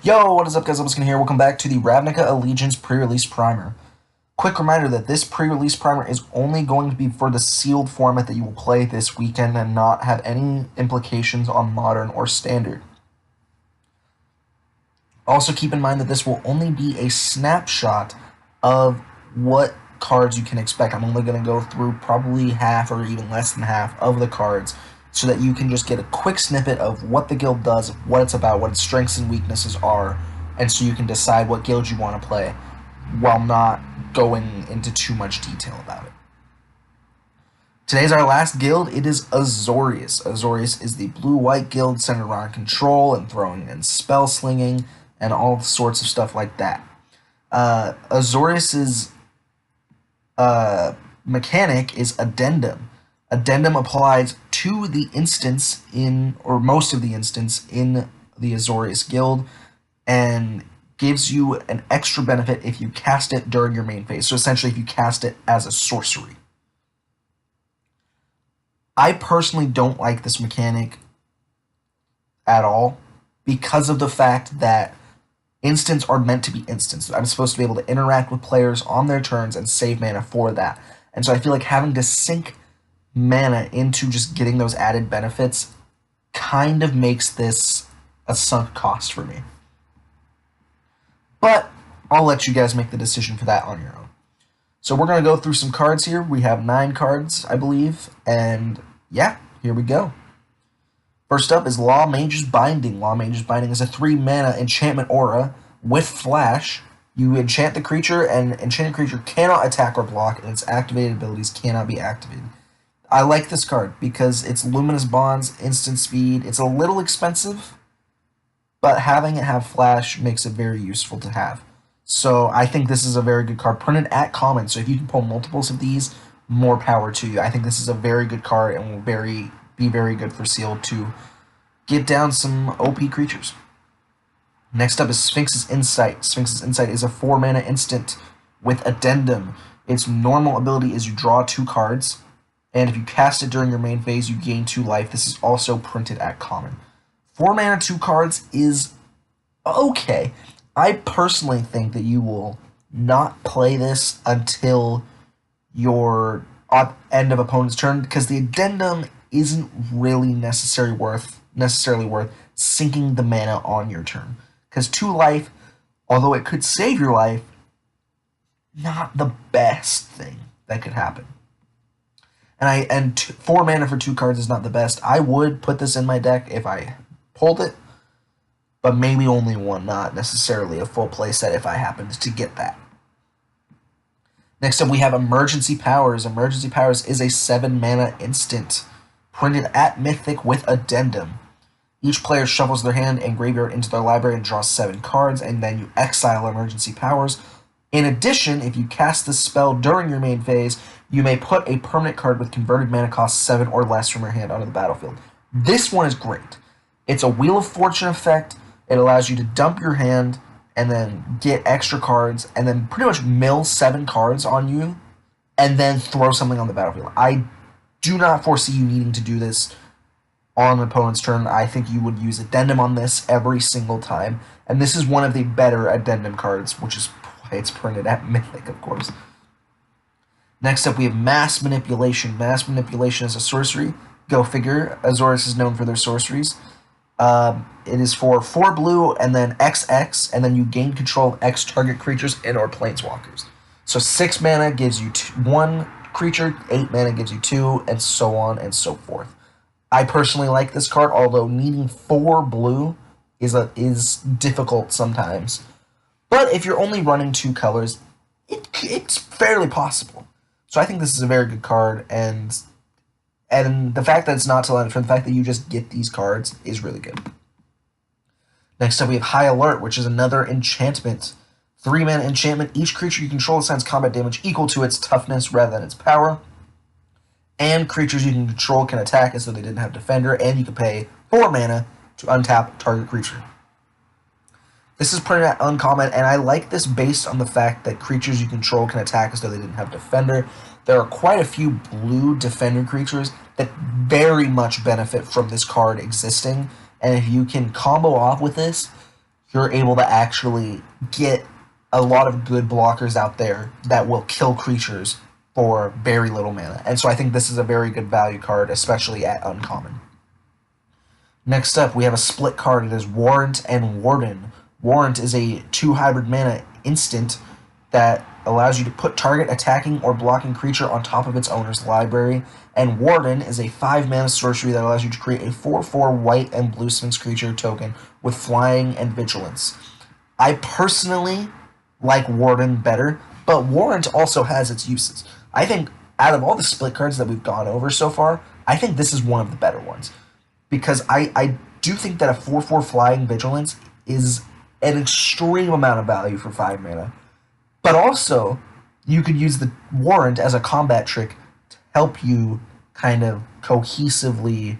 Yo, what is up guys, Elviskin here. Welcome back to the Ravnica Allegiance pre-release primer. Quick reminder that this pre-release primer is only going to be for the sealed format that you will play this weekend and not have any implications on modern or standard. Also keep in mind that this will only be a snapshot of what cards you can expect. I'm only going to go through probably half or even less than half of the cards so that you can just get a quick snippet of what the guild does, what it's about, what its strengths and weaknesses are, and so you can decide what guild you want to play while not going into too much detail about it. Today's our last guild. It is AZORIUS. AZORIUS is the blue-white guild centered around control and throwing and spell slinging and all sorts of stuff like that. AZORIUS's mechanic is Addendum. Addendum applies to the instance in, or most of the instance in the AZORIUS guild, and gives you an extra benefit if you cast it during your main phase. So essentially, if you cast it as a sorcery. I personally don't like this mechanic at all because of the fact that instants are meant to be instants. I'm supposed to be able to interact with players on their turns and save mana for that. And so I feel like having to sink mana into just getting those added benefits kind of makes this a sunk cost for me. But I'll let you guys make the decision for that on your own. So we're going to go through some cards here. We have 9 cards, I believe. And yeah, here we go. First up is Law Mage's Binding. Law Mage's Binding is a 3-mana enchantment aura with flash. You enchant the creature, and enchanted creature cannot attack or block, and its activated abilities cannot be activated. I like this card because it's Luminous Bonds, instant speed. It's a little expensive, but having it have flash makes it very useful to have. So I think this is a very good card. Printed at common, so if you can pull multiples of these, more power to you. I think this is a very good card and will be very good for sealed to get down some OP creatures. Next up is Sphinx's Insight. Sphinx's Insight is a 4-mana instant with Addendum. Its normal ability is you draw 2 cards, and if you cast it during your main phase, you gain 2 life. This is also printed at common. 4 mana, 2 cards is okay. I personally think that you will not play this until your end of opponent's turn because the Addendum isn't really necessarily worth sinking the mana on your turn. Because 2 life, although it could save your life, not the best thing that could happen. And 4 mana for 2 cards is not the best. I would put this in my deck if I pulled it, but maybe only 1, not necessarily a full playset if I happened to get that. Next up, we have Emergency Powers. Emergency Powers is a 7-mana instant, printed at Mythic with Addendum. Each player shuffles their hand and graveyard into their library and draws 7 cards, and then you exile Emergency Powers. In addition, if you cast this spell during your main phase, you may put a permanent card with converted mana cost 7 or less from your hand onto the battlefield. This one is great. It's a Wheel of Fortune effect. It allows you to dump your hand and then get extra cards and then pretty much mill 7 cards on you and then throw something on the battlefield. I do not foresee you needing to do this on an opponent's turn. I think you would use Addendum on this every single time. And this is one of the better Addendum cards, which is why it's printed at Mythic, of course. Next up, we have Mass Manipulation. Mass Manipulation is a sorcery. Go figure. AZORIUS is known for their sorceries. It is for 4 blue and then XX, and then you gain control of X target creatures and or planeswalkers. So 6 mana gives you 1 creature, 8 mana gives you 2, and so on and so forth. I personally like this card, although needing 4 blue is difficult sometimes. But if you're only running 2 colors, it's fairly possible. So I think this is a very good card, and the fact that it's not till end, for the fact that you just get these cards is really good. Next up, we have High Alert, which is another enchantment. 3-mana enchantment. Each creature you control assigns combat damage equal to its toughness rather than its power. And creatures you can control can attack as though they didn't have Defender, and you can pay 4 mana to untap target creature. This is printed at uncommon, and I like this based on the fact that creatures you control can attack as though they didn't have Defender. There are quite a few blue Defender creatures that very much benefit from this card existing, and if you can combo off with this, you're able to actually get a lot of good blockers out there that will kill creatures for very little mana. And so I think this is a very good value card, especially at uncommon. Next up, we have a split card. It is Warrant and Warden. Warrant is a 2 hybrid mana instant that allows you to put target attacking or blocking creature on top of its owner's library. And Warden is a 5 mana sorcery that allows you to create a 4/4 white and blue Sphinx creature token with flying and vigilance. I personally like Warden better, but Warrant also has its uses. I think out of all the split cards that we've gone over so far, I think this is one of the better ones. Because I do think that a 4/4 flying vigilance is an extreme amount of value for 5 mana. But also, you could use the Warrant as a combat trick to help you kind of cohesively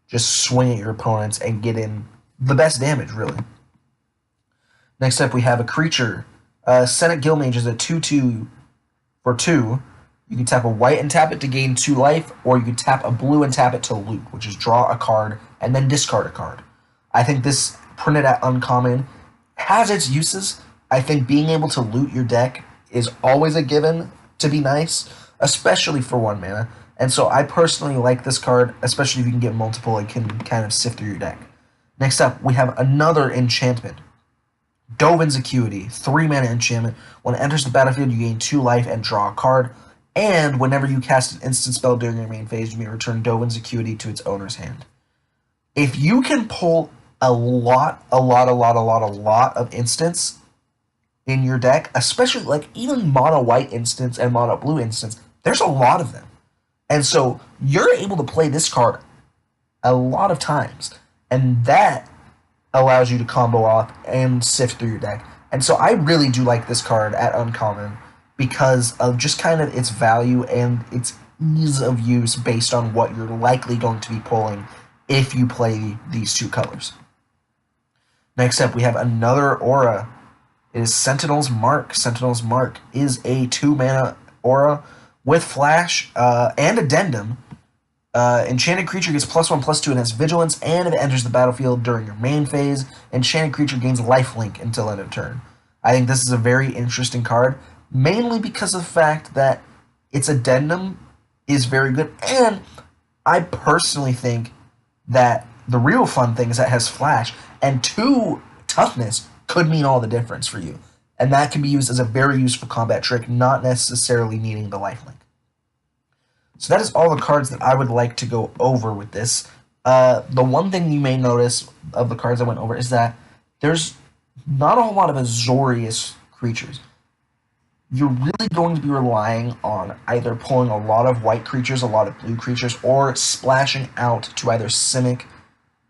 just swing at your opponents and get in the best damage, really. Next up, we have a creature. Senate Guildmage is a 2/2 for 2. You can tap a white and tap it to gain 2 life, or you can tap a blue and tap it to loot, which is draw a card and then discard a card. I think this, printed at uncommon, has its uses. I think being able to loot your deck is always a given to be nice, especially for 1 mana. And so I personally like this card, especially if you can get multiple, it can kind of sift through your deck. Next up, we have another enchantment. Dovin's Acuity, 3 mana enchantment. When it enters the battlefield, you gain 2 life and draw a card. And whenever you cast an instant spell during your main phase, you may return Dovin's Acuity to its owner's hand. If you can pull a lot of instants in your deck, especially like even mono white instants and mono blue instants, there's a lot of them. And so you're able to play this card a lot of times, and that allows you to combo off and sift through your deck. And so I really do like this card at uncommon because of just kind of its value and its ease of use based on what you're likely going to be pulling if you play these 2 colors. Next up, we have another aura. It is Sentinel's Mark. Sentinel's Mark is a 2 mana aura with flash and addendum. Enchanted creature gets +1/+2 and has vigilance, and if it enters the battlefield during your main phase, enchanted creature gains lifelink until end of turn. I think this is a very interesting card, mainly because of the fact that its addendum is very good, and I personally think that the real fun thing is that it has flash, and 2 toughness could mean all the difference for you. And that can be used as a very useful combat trick, not necessarily needing the lifelink. So that is all the cards that I would like to go over with this. The one thing you may notice of the cards I went over is that there's not a whole lot of Azorius creatures. You're really going to be relying on either pulling a lot of white creatures, a lot of blue creatures, or splashing out to either Simic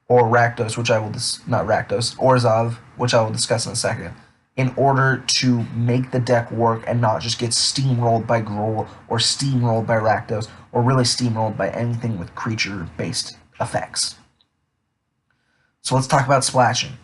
or Rakdos, which I will not Rakdos, Orzhov, which I will discuss in a second, in order to make the deck work and not just get steamrolled by Gruul or steamrolled by Rakdos or really steamrolled by anything with creature-based effects. So let's talk about splashing.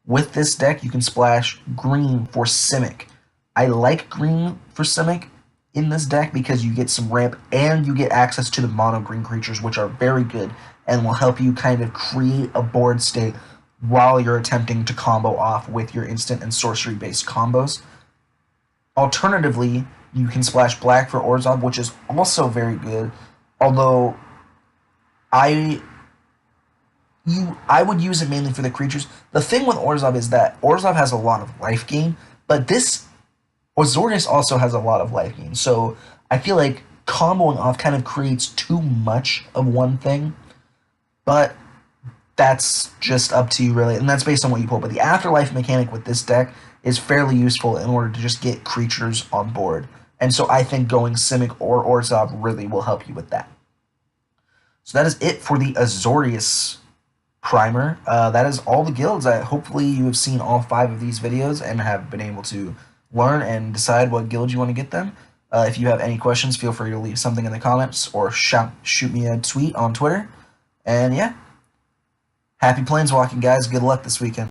With this deck, you can splash green for Simic. I like green for Simic in this deck because you get some ramp and you get access to the mono green creatures, which are very good and will help you kind of create a board state while you're attempting to combo off with your instant and sorcery-based combos. Alternatively, you can splash black for Orzhov, which is also very good, although I would use it mainly for the creatures. The thing with Orzhov is that Orzhov has a lot of life gain, but this AZORIUS also has a lot of life gain, so I feel like comboing off kind of creates too much of one thing, but that's just up to you, really, and that's based on what you pull. But the afterlife mechanic with this deck is fairly useful in order to just get creatures on board, and so I think going Simic or Orzhov really will help you with that. So that is it for the AZORIUS primer. That is all the guilds. Hopefully you have seen all 5 of these videos and have been able to learn and decide what guild you want to get them. If you have any questions, feel free to leave something in the comments or shoot me a tweet on Twitter. And yeah, happy planeswalking, guys. Good luck this weekend.